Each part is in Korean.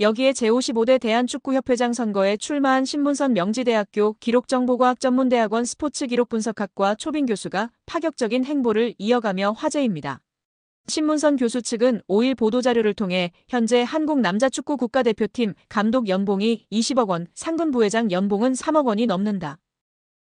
여기에 제55대 대한축구협회장 선거에 출마한 신문선 명지대학교 기록정보과학전문대학원 스포츠기록분석학과 초빙 교수가 파격적인 행보를 이어가며 화제입니다. 신문선 교수 측은 5일 보도자료를 통해 현재 한국 남자축구 국가대표팀 감독 연봉이 20억 원, 상근 부회장 연봉은 3억 원이 넘는다.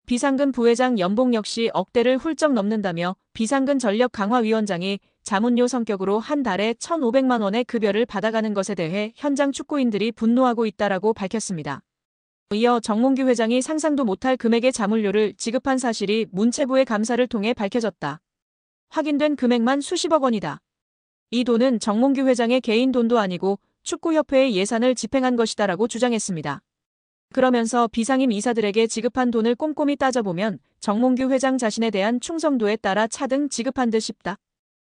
비상근 부회장 연봉 역시 억대를 훌쩍 넘는다며 비상근 전력강화위원장이 자문료 성격으로 한 달에 1,500만 원의 급여를 받아가는 것에 대해 현장 축구인들이 분노하고 있다라고 밝혔습니다. 이어 정몽규 회장이 상상도 못할 금액의 자문료를 지급한 사실이 문체부의 감사를 통해 밝혀졌다. 확인된 금액만 수십억 원이다. 이 돈은 정몽규 회장의 개인 돈도 아니고 축구협회의 예산을 집행한 것이다라고 주장했습니다. 그러면서 비상임 이사들에게 지급한 돈을 꼼꼼히 따져보면 정몽규 회장 자신에 대한 충성도에 따라 차등 지급한 듯 싶다.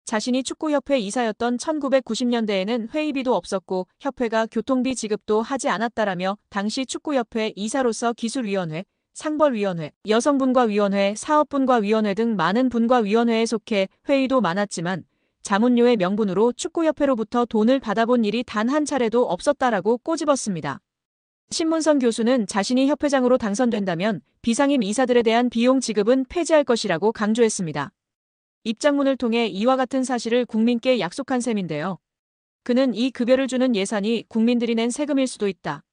자신이 축구협회 이사였던 1990년대에는 회의비도 없었고 협회가 교통비 지급도 하지 않았다라며 당시 축구협회 이사로서 기술위원회, 상벌위원회, 여성분과위원회, 사업분과위원회 등 많은 분과위원회에 속해 회의도 많았지만 자문료의 명분으로 축구협회로부터 돈을 받아본 일이 단 한 차례도 없었다라고 꼬집었습니다. 신문선 교수는 자신이 협회장으로 당선된다면 비상임 이사들에 대한 비용 지급은 폐지할 것이라고 강조했습니다. 입장문을 통해 이와 같은 사실을 국민께 약속한 셈인데요. 그는 이 급여를 주는 예산이 국민들이 낸 세금일 수도 있다.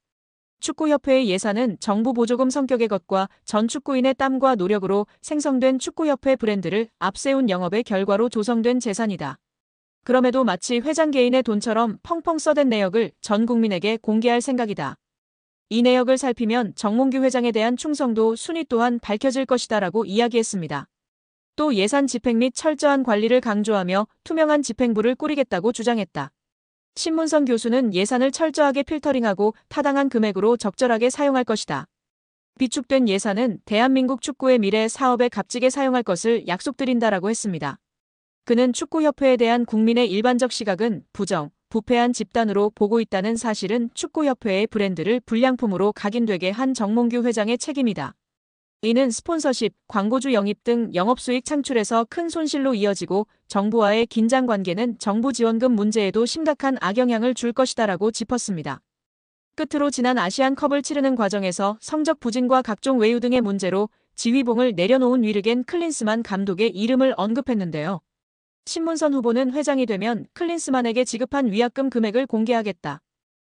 축구협회의 예산은 정부 보조금 성격의 것과 전 축구인의 땀과 노력으로 생성된 축구협회 브랜드를 앞세운 영업의 결과로 조성된 재산이다. 그럼에도 마치 회장 개인의 돈처럼 펑펑 써댄 내역을 전 국민에게 공개할 생각이다. 이 내역을 살피면 정몽규 회장에 대한 충성도 순위 또한 밝혀질 것이다라고 이야기했습니다. 또 예산 집행 및 철저한 관리를 강조하며 투명한 집행부를 꾸리겠다고 주장했다. 신문선 교수는 예산을 철저하게 필터링하고 타당한 금액으로 적절하게 사용할 것이다. 비축된 예산은 대한민국 축구의 미래 사업에 값지게 사용할 것을 약속드린다라고 했습니다. 그는 축구협회에 대한 국민의 일반적 시각은 부정, 부패한 집단으로 보고 있다는 사실은 축구협회의 브랜드를 불량품으로 각인되게 한 정몽규 회장의 책임이다. 이는 스폰서십, 광고주 영입 등 영업수익 창출에서 큰 손실로 이어지고 정부와의 긴장관계는 정부 지원금 문제에도 심각한 악영향을 줄 것이다라고 짚었습니다. 끝으로 지난 아시안컵을 치르는 과정에서 성적 부진과 각종 외유 등의 문제로 지휘봉을 내려놓은 위르겐 클린스만 감독의 이름을 언급했는데요. 신문선 후보는 회장이 되면 클린스만에게 지급한 위약금 금액을 공개하겠다.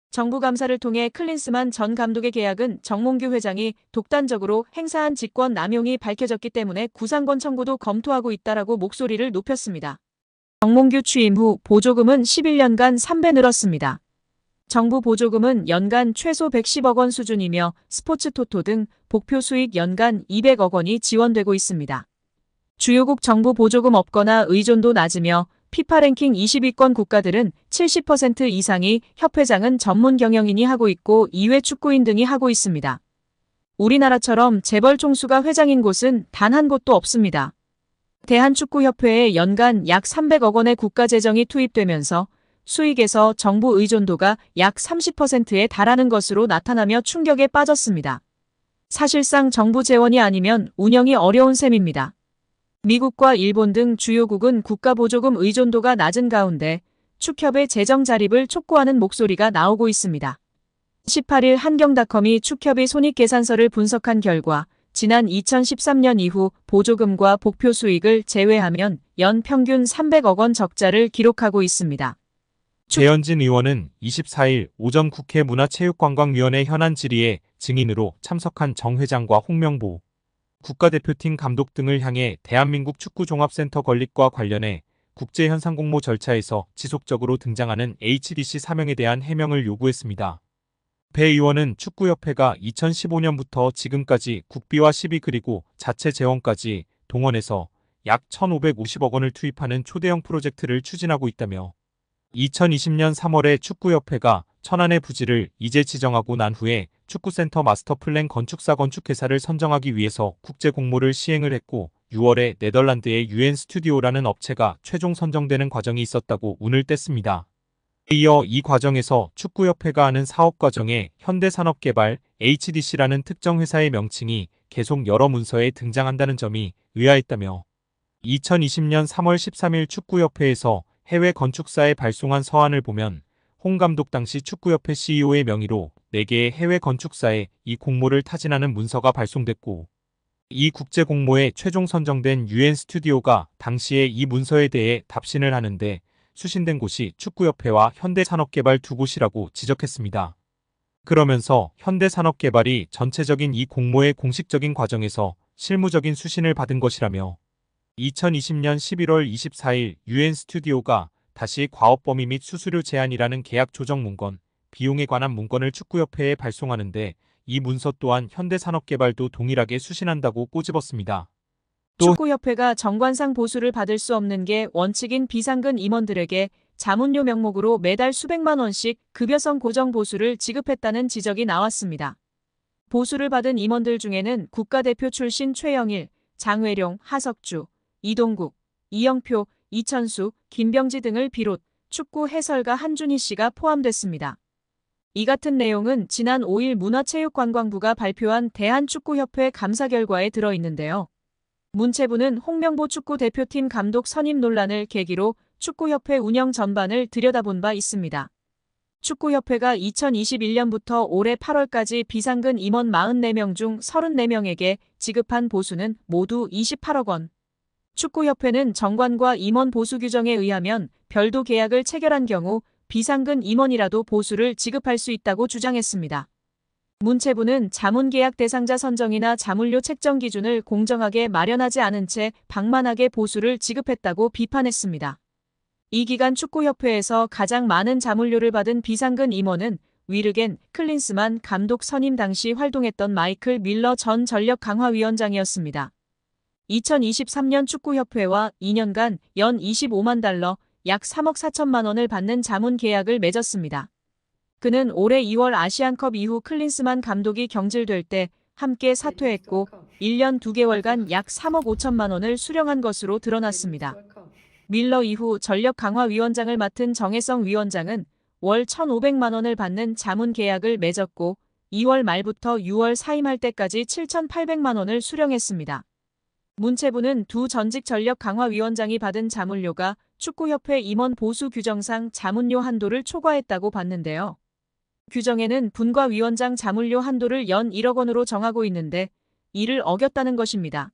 정부 감사를 통해 클린스만 전 감독의 계약은 정몽규 회장이 독단적으로 행사한 직권 남용이 밝혀졌기 때문에 구상권 청구도 검토하고 있다라고 목소리를 높였습니다. 정몽규 취임 후 보조금은 11년간 3배 늘었습니다. 정부 보조금은 연간 최소 110억 원 수준이며 스포츠 토토 등 복표 수익 연간 200억 원이 지원되고 있습니다. 주요국 정부 보조금 없거나 의존도 낮으며 피파 랭킹 20위권 국가들은 70% 이상이 협회장은 전문 경영인이 하고 있고 이외 축구인 등이 하고 있습니다. 우리나라처럼 재벌 총수가 회장인 곳은 단 한 곳도 없습니다. 대한축구협회에 연간 약 300억 원의 국가재정이 투입되면서 수익에서 정부 의존도가 약 30%에 달하는 것으로 나타나며 충격에 빠졌습니다. 사실상 정부 재원이 아니면 운영이 어려운 셈입니다. 미국과 일본 등 주요국은 국가보조금 의존도가 낮은 가운데 축협의 재정 자립을 촉구하는 목소리가 나오고 있습니다. 18일 한경닷컴이 축협의 손익계산서를 분석한 결과 지난 2013년 이후 보조금과 복표 수익을 제외하면 연 평균 300억 원 적자를 기록하고 있습니다. 배현진 의원은 24일 오전 국회 문화체육관광위원회 현안 질의에 증인으로 참석한 정 회장과 홍명보 국가대표팀 감독 등을 향해 대한민국 축구종합센터 건립과 관련해 국제현상공모 절차에서 지속적으로 등장하는 HDC 사명에 대한 해명을 요구했습니다. 배 의원은 축구협회가 2015년부터 지금까지 국비와 시비 그리고 자체 재원까지 동원해서 약 1,550억 원을 투입하는 초대형 프로젝트를 추진하고 있다며 2020년 3월에 축구협회가 천안의 부지를 이제 지정하고 난 후에 축구센터 마스터플랜 건축사 건축회사를 선정하기 위해서 국제공모를 시행을 했고 6월에 네덜란드의 UN 스튜디오라는 업체가 최종 선정되는 과정이 있었다고 운을 뗐습니다. 이어 이 과정에서 축구협회가 하는 사업 과정에 현대산업개발 HDC라는 특정 회사의 명칭이 계속 여러 문서에 등장한다는 점이 의아했다며 2020년 3월 13일 축구협회에서 해외 건축사에 발송한 서한을 보면 홍 감독 당시 축구협회 CEO의 명의로 4개의 해외 건축사에 이 공모를 타진하는 문서가 발송됐고, 이 국제 공모에 최종 선정된 UN 스튜디오가 당시에 이 문서에 대해 답신을 하는데 수신된 곳이 축구협회와 현대산업개발 두 곳이라고 지적했습니다. 그러면서 현대산업개발이 전체적인 이 공모의 공식적인 과정에서 실무적인 수신을 받은 것이라며 2020년 11월 24일 UN 스튜디오가 다시 과업범위 및 수수료 제한이라는 계약 조정 문건, 비용에 관한 문건을 축구협회에 발송하는데 이 문서 또한 현대산업개발도 동일하게 수신한다고 꼬집었습니다. 또 축구협회가 정관상 보수를 받을 수 없는 게 원칙인 비상근 임원들에게 자문료 명목으로 매달 수백만 원씩 급여성 고정 보수를 지급했다는 지적이 나왔습니다. 보수를 받은 임원들 중에는 국가대표 출신 최영일, 장회룡, 하석주, 이동국, 이영표, 이천수, 김병지 등을 비롯 축구 해설가 한준희 씨가 포함됐습니다. 이 같은 내용은 지난 5일 문화체육관광부가 발표한 대한축구협회 감사 결과에 들어있는데요. 문체부는 홍명보 축구대표팀 감독 선임 논란을 계기로 축구협회 운영 전반을 들여다본 바 있습니다. 축구협회가 2021년부터 올해 8월까지 비상근 임원 44명 중 34명에게 지급한 보수는 모두 28억 원. 축구협회는 정관과 임원 보수 규정에 의하면 별도 계약을 체결한 경우 비상근 임원이라도 보수를 지급할 수 있다고 주장했습니다. 문체부는 자문계약 대상자 선정이나 자문료 책정 기준을 공정하게 마련하지 않은 채 방만하게 보수를 지급했다고 비판했습니다. 이 기간 축구협회에서 가장 많은 자문료를 받은 비상근 임원은 위르겐 클린스만 감독 선임 당시 활동했던 마이클 밀러 전 전력강화위원장이었습니다. 2023년 축구협회와 2년간 연 25만 달러, 약 3억 4천만 원을 받는 자문 계약을 맺었습니다. 그는 올해 2월 아시안컵 이후 클린스만 감독이 경질될 때 함께 사퇴했고 1년 2개월간 약 3억 5천만 원을 수령한 것으로 드러났습니다. 밀러 이후 전력강화위원장을 맡은 정혜성 위원장은 월 1,500만 원을 받는 자문 계약을 맺었고 2월 말부터 6월 사임할 때까지 7,800만 원을 수령했습니다. 문체부는 두 전직 전력강화위원장이 받은 자문료가 축구협회 임원 보수 규정상 자문료 한도를 초과했다고 봤는데요. 규정에는 분과위원장 자문료 한도를 연 1억 원으로 정하고 있는데 이를 어겼다는 것입니다.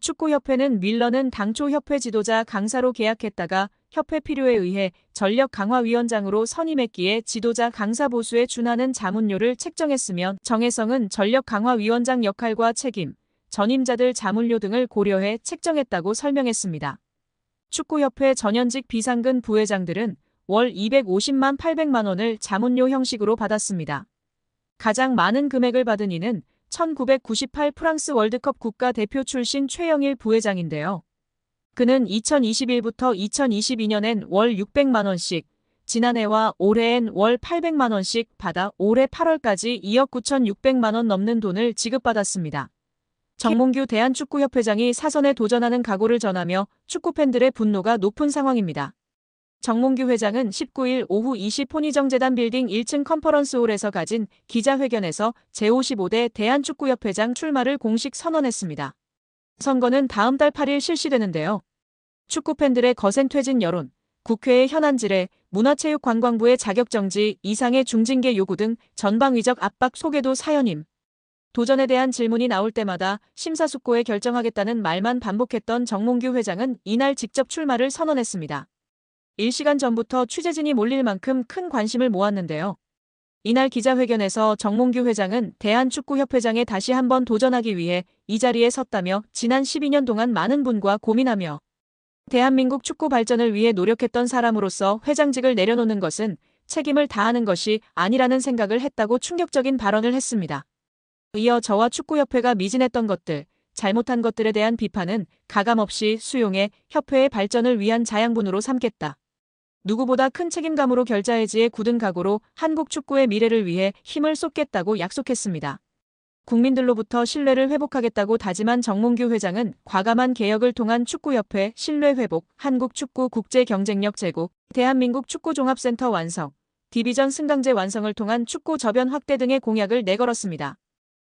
축구협회는 밀러는 당초 협회 지도자 강사로 계약했다가 협회 필요에 의해 전력강화위원장으로 선임했기에 지도자 강사 보수에 준하는 자문료를 책정했으며 정혜성은 전력강화위원장 역할과 책임, 전임자들 자문료 등을 고려해 책정했다고 설명했습니다. 축구협회 전현직 비상근 부회장들은 월 250만 800만 원을 자문료 형식으로 받았습니다. 가장 많은 금액을 받은 이는 1998 프랑스 월드컵 국가대표 출신 최영일 부회장인데요. 그는 2021부터 2022년엔 월 600만 원씩, 지난해와 올해엔 월 800만 원씩 받아 올해 8월까지 2억 9,600만 원 넘는 돈을 지급받았습니다. 정몽규 대한축구협회장이 사선에 도전하는 각오를 전하며 축구팬들의 분노가 높은 상황입니다. 정몽규 회장은 19일 오후 20 포니정재단 빌딩 1층 컨퍼런스홀에서 가진 기자회견에서 제55대 대한축구협회장 출마를 공식 선언했습니다. 선거는 다음 달 8일 실시되는데요. 축구팬들의 거센 퇴진 여론, 국회의 현안질에 문화체육관광부의 자격정지 이상의 중징계 요구 등 전방위적 압박 소개도 사연임. 도전에 대한 질문이 나올 때마다 심사숙고해 결정하겠다는 말만 반복했던 정몽규 회장은 이날 직접 출마를 선언했습니다. 1시간 전부터 취재진이 몰릴 만큼 큰 관심을 모았는데요. 이날 기자회견에서 정몽규 회장은 대한축구협회장에 다시 한번 도전하기 위해 이 자리에 섰다며 지난 12년 동안 많은 분과 고민하며 대한민국 축구 발전을 위해 노력했던 사람으로서 회장직을 내려놓는 것은 책임을 다하는 것이 아니라는 생각을 했다고 충격적인 발언을 했습니다. 이어 저와 축구협회가 미진했던 것들, 잘못한 것들에 대한 비판은 가감없이 수용해 협회의 발전을 위한 자양분으로 삼겠다. 누구보다 큰 책임감으로 결자해지에 굳은 각오로 한국 축구의 미래를 위해 힘을 쏟겠다고 약속했습니다. 국민들로부터 신뢰를 회복하겠다고 다짐한 정몽규 회장은 과감한 개혁을 통한 축구협회 신뢰 회복, 한국 축구 국제 경쟁력 제고, 대한민국 축구 종합센터 완성, 디비전 승강제 완성을 통한 축구 저변 확대 등의 공약을 내걸었습니다.